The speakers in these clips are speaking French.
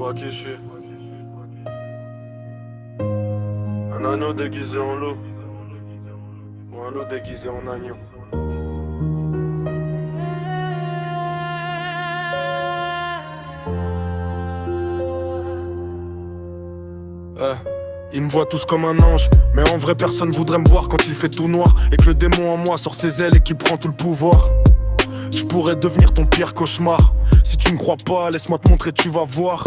pas qui je suis. Un anneau déguisé en loup, ou un loup déguisé en agneau. Ils me voient tous comme un ange, mais en vrai personne voudrait me voir quand il fait tout noir et que le démon en moi sort ses ailes et qu'il prend tout le pouvoir. Je pourrais devenir ton pire cauchemar. Si tu me crois pas, laisse-moi te montrer, tu vas voir.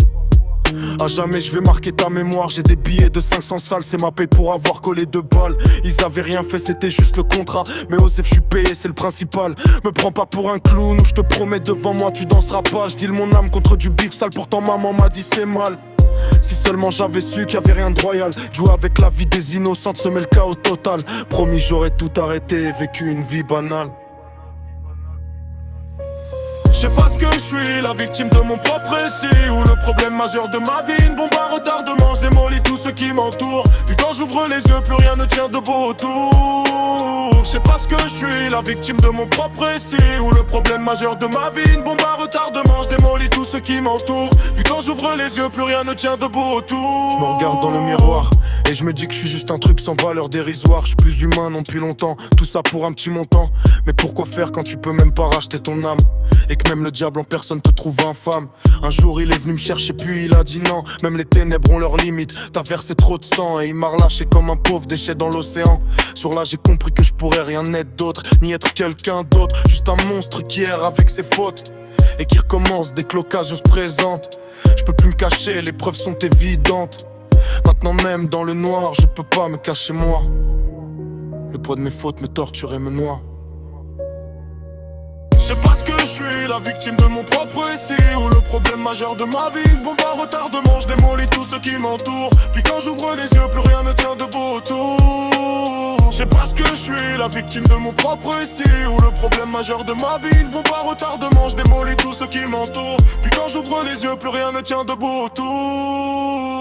À jamais je vais marquer ta mémoire. J'ai des billets de 500 salles, c'est ma paye pour avoir collé 2 balles. Ils avaient rien fait, c'était juste le contrat. Mais Osef, je suis payé, c'est le principal. Me prends pas pour un clown ou je te promets devant moi tu danseras pas. Je deal mon âme contre du bif sale, pourtant maman m'a dit c'est mal. Si seulement j'avais su qu'il y avait rien de royal. Jouer avec la vie des innocents, semer le chaos total. Promis j'aurais tout arrêté et vécu une vie banale. Je sais pas ce que je suis, la victime de mon propre récit, ou le problème majeur de ma vie. Une bombe à retardement, je démolis tout ce qui m'entoure. Puis quand j'ouvre les yeux, plus rien ne tient debout autour. Je sais pas ce que je suis, la victime de mon propre récit, ou le problème majeur de ma vie. Une bombe à retardement, je démolis tout ce qui m'entoure. Puis quand j'ouvre les yeux, plus rien ne tient debout autour. Je me regarde dans le miroir et je me dis que je suis juste un truc sans valeur dérisoire. Je suis plus humain non depuis longtemps, tout ça pour un petit montant. Mais pourquoi faire quand tu peux même pas racheter ton âme? Et que même le diable en personne te trouve infâme. Un jour il est venu me chercher puis il a dit non. Même les ténèbres ont leurs limites. T'as versé trop de sang et il m'a relâché comme un pauvre déchet dans l'océan. Sur là j'ai compris que je pourrais rien être d'autre, ni être quelqu'un d'autre. Juste un monstre qui erre avec ses fautes et qui recommence dès que l'occasion se présente. Je peux plus me cacher, les preuves sont évidentes. Maintenant même dans le noir, je peux pas me cacher moi. Le poids de mes fautes me torture et me noie. Je sais pas ce que je suis, la victime de mon propre récit, ou le problème majeur de ma vie. Une bombe à retardement, je démolis tout ce qui m'entoure. Puis quand j'ouvre les yeux, plus rien ne tient debout autour. Je sais pas ce que je suis, la victime de mon propre récit, ou le problème majeur de ma vie. Une bombe à retardement, je démolis tout ce qui m'entoure. Puis quand j'ouvre les yeux, plus rien ne tient debout autour.